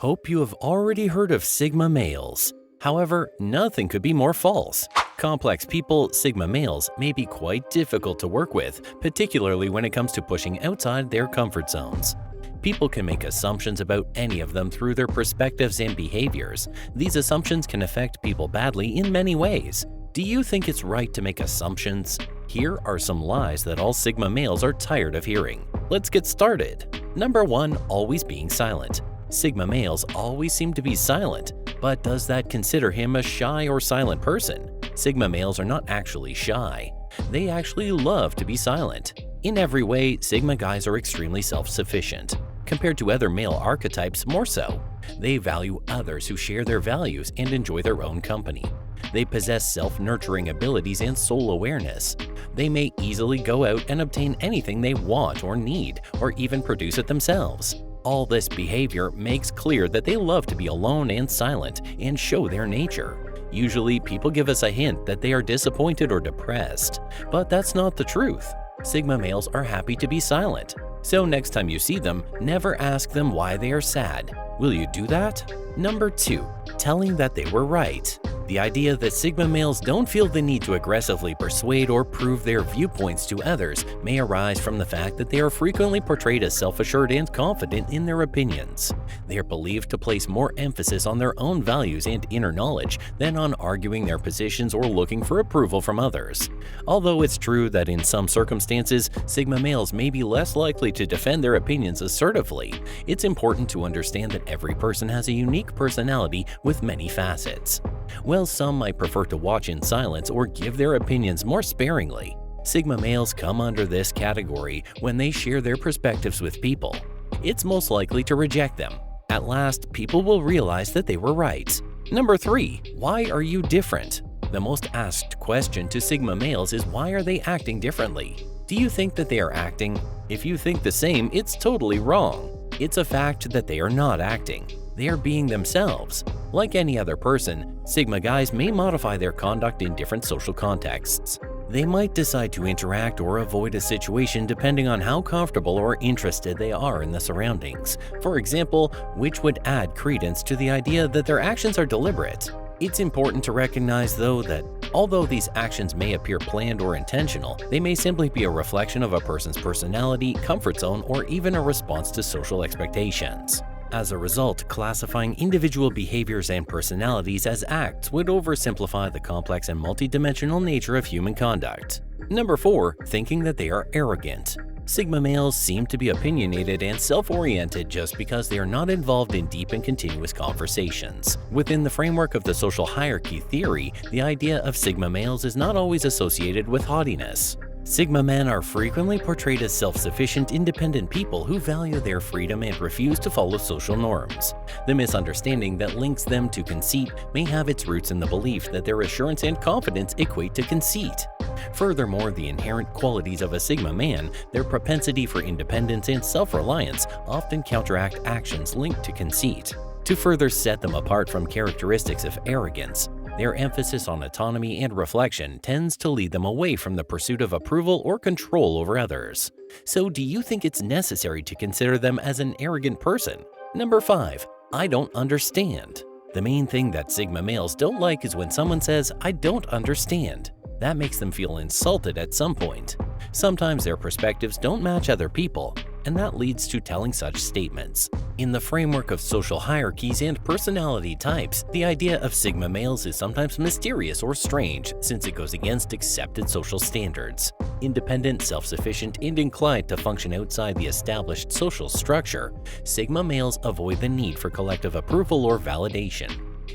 Hope you have already heard of Sigma males. However, nothing could be more false. Complex people, Sigma males, may be quite difficult to work with, particularly when it comes to pushing outside their comfort zones. People can make assumptions about any of them through their perspectives and behaviors. These assumptions can affect people badly in many ways. Do you think it's right to make assumptions? Here are some lies that all Sigma males are tired of hearing. Let's get started. Number 1. Always being silent. Sigma males always seem to be silent, but does that consider him a shy or silent person? Sigma males are not actually shy. They actually love to be silent. In every way, Sigma guys are extremely self-sufficient. Compared to other male archetypes, more so. They value others who share their values and enjoy their own company. They possess self-nurturing abilities and soul awareness. They may easily go out and obtain anything they want or need, or even produce it themselves. All this behavior makes clear that they love to be alone and silent and show their nature. Usually, people give us a hint that they are disappointed or depressed, but that's not the truth. Sigma males are happy to be silent. So next time you see them, never ask them why they are sad. Will you do that? Number 2. Telling that they were right. The idea that Sigma males don't feel the need to aggressively persuade or prove their viewpoints to others may arise from the fact that they are frequently portrayed as self-assured and confident in their opinions. They are believed to place more emphasis on their own values and inner knowledge than on arguing their positions or looking for approval from others. Although it's true that in some circumstances, Sigma males may be less likely to defend their opinions assertively, it's important to understand that every person has a unique personality with many facets. While some might prefer to watch in silence or give their opinions more sparingly, Sigma males come under this category when they share their perspectives with people. It's most likely to reject them. At last, people will realize that they were right. Number 3. Why are you different? The most asked question to Sigma males is, why are they acting differently? Do you think that they are acting? If you think the same, it's totally wrong. It's a fact that they are not acting. They are being themselves. Like any other person, Sigma guys may modify their conduct in different social contexts. They might decide to interact or avoid a situation depending on how comfortable or interested they are in the surroundings. For example, which would add credence to the idea that their actions are deliberate. It's important to recognize, though, that although these actions may appear planned or intentional, they may simply be a reflection of a person's personality, comfort zone, or even a response to social expectations. As a result, classifying individual behaviors and personalities as acts would oversimplify the complex and multidimensional nature of human conduct. Number 4. Thinking that they are arrogant. Sigma males seem to be opinionated and self-oriented just because they are not involved in deep and continuous conversations. Within the framework of the social hierarchy theory, the idea of Sigma males is not always associated with haughtiness. Sigma men are frequently portrayed as self-sufficient, independent people who value their freedom and refuse to follow social norms. The misunderstanding that links them to conceit may have its roots in the belief that their assurance and confidence equate to conceit. Furthermore, the inherent qualities of a Sigma man, their propensity for independence and self-reliance, often counteract actions linked to conceit. To further set them apart from characteristics of arrogance, their emphasis on autonomy and reflection tends to lead them away from the pursuit of approval or control over others. So, do you think it's necessary to consider them as an arrogant person? Number 5. I don't understand. The main thing that Sigma males don't like is when someone says, "I don't understand." That makes them feel insulted at some point. Sometimes their perspectives don't match other people, and that leads to telling such statements. In the framework of social hierarchies and personality types, the idea of Sigma males is sometimes mysterious or strange since it goes against accepted social standards. Independent, self-sufficient, and inclined to function outside the established social structure, Sigma males avoid the need for collective approval or validation.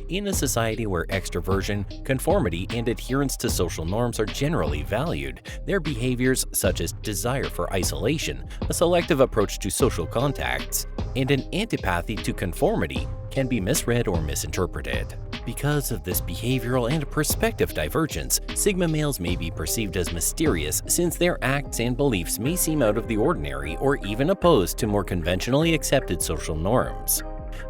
In a society where extroversion, conformity, and adherence to social norms are generally valued, their behaviors such as desire for isolation, a selective approach to social contacts, and an antipathy to conformity can be misread or misinterpreted. Because of this behavioral and perspective divergence, Sigma males may be perceived as mysterious since their acts and beliefs may seem out of the ordinary or even opposed to more conventionally accepted social norms.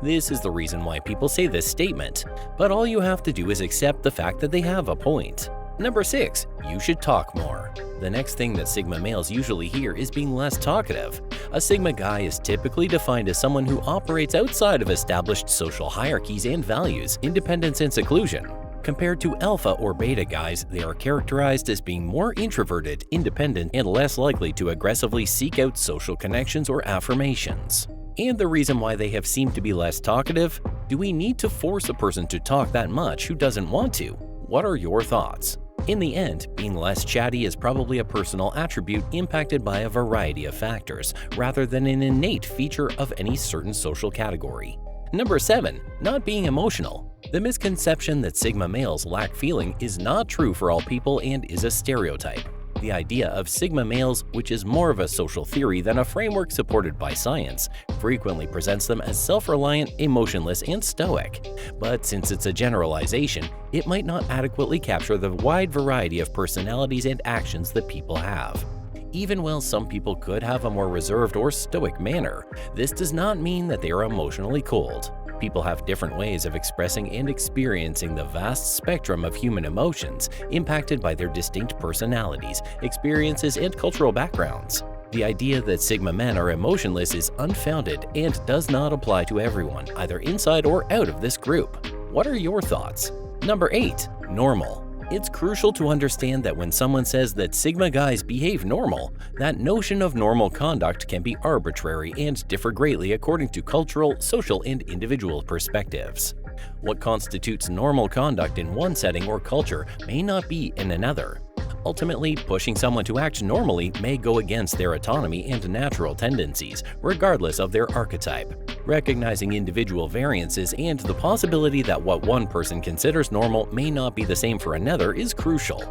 This is the reason why people say this statement, but all you have to do is accept the fact that they have a point. Number 6. You should talk more. The next thing that Sigma males usually hear is being less talkative. A Sigma guy is typically defined as someone who operates outside of established social hierarchies and values independence and seclusion. Compared to Alpha or Beta guys, they are characterized as being more introverted, independent, and less likely to aggressively seek out social connections or affirmations. And the reason why they have seemed to be less talkative? Do we need to force a person to talk that much who doesn't want to? What are your thoughts? In the end, being less chatty is probably a personal attribute impacted by a variety of factors, rather than an innate feature of any certain social category. Number 7. Not being emotional. The misconception that Sigma males lack feeling is not true for all people and is a stereotype. The idea of Sigma males, which is more of a social theory than a framework supported by science, frequently presents them as self-reliant, emotionless, and stoic. But since it's a generalization, it might not adequately capture the wide variety of personalities and actions that people have. Even while some people could have a more reserved or stoic manner, this does not mean that they are emotionally cold. People have different ways of expressing and experiencing the vast spectrum of human emotions impacted by their distinct personalities, experiences, and cultural backgrounds. The idea that Sigma men are emotionless is unfounded and does not apply to everyone, either inside or out of this group. What are your thoughts? Number 8. Normal. It's crucial to understand that when someone says that Sigma guys behave normal, that notion of normal conduct can be arbitrary and differ greatly according to cultural, social, and individual perspectives. What constitutes normal conduct in one setting or culture may not be in another. Ultimately, pushing someone to act normally may go against their autonomy and natural tendencies, regardless of their archetype. Recognizing individual variances and the possibility that what one person considers normal may not be the same for another is crucial.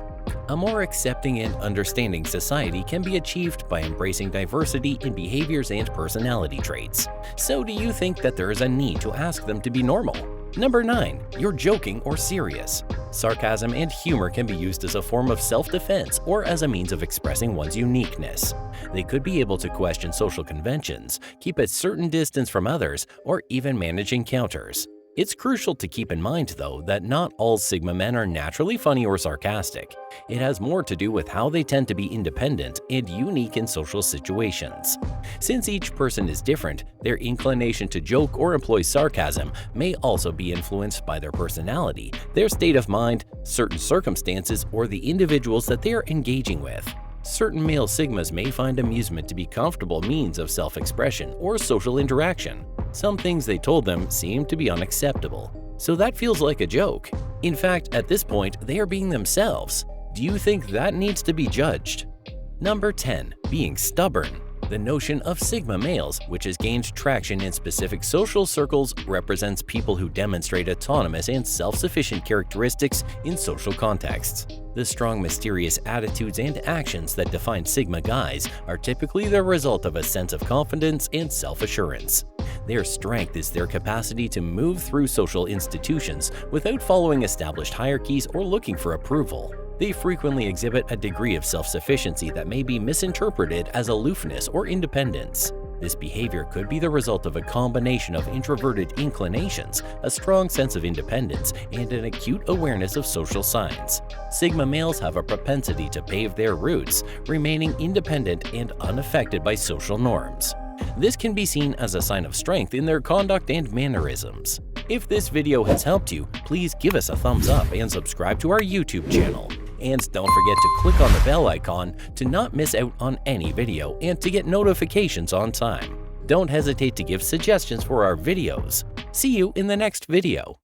A more accepting and understanding society can be achieved by embracing diversity in behaviors and personality traits. So do you think that there is a need to ask them to be normal? Number 9. You're joking or serious. Sarcasm and humor can be used as a form of self-defense or as a means of expressing one's uniqueness. They could be able to question social conventions, keep a certain distance from others, or even manage encounters. It's crucial to keep in mind, though, that not all Sigma men are naturally funny or sarcastic. It has more to do with how they tend to be independent and unique in social situations. Since each person is different, their inclination to joke or employ sarcasm may also be influenced by their personality, their state of mind, certain circumstances, or the individuals that they are engaging with. Certain male Sigmas may find amusement to be comfortable means of self-expression or social interaction. Some things they told them seem to be unacceptable, so that feels like a joke. In fact, at this point, they are being themselves. Do you think that needs to be judged? Number 10. Being stubborn. The notion of Sigma males, which has gained traction in specific social circles, represents people who demonstrate autonomous and self-sufficient characteristics in social contexts. The strong, mysterious attitudes and actions that define Sigma guys are typically the result of a sense of confidence and self-assurance. Their strength is their capacity to move through social institutions without following established hierarchies or looking for approval. They frequently exhibit a degree of self-sufficiency that may be misinterpreted as aloofness or independence. This behavior could be the result of a combination of introverted inclinations, a strong sense of independence, and an acute awareness of social signs. Sigma males have a propensity to pave their routes, remaining independent and unaffected by social norms. This can be seen as a sign of strength in their conduct and mannerisms. If this video has helped you, please give us a thumbs up and subscribe to our YouTube channel. And don't forget to click on the bell icon to not miss out on any video and to get notifications on time. Don't hesitate to give suggestions for our videos. See you in the next video.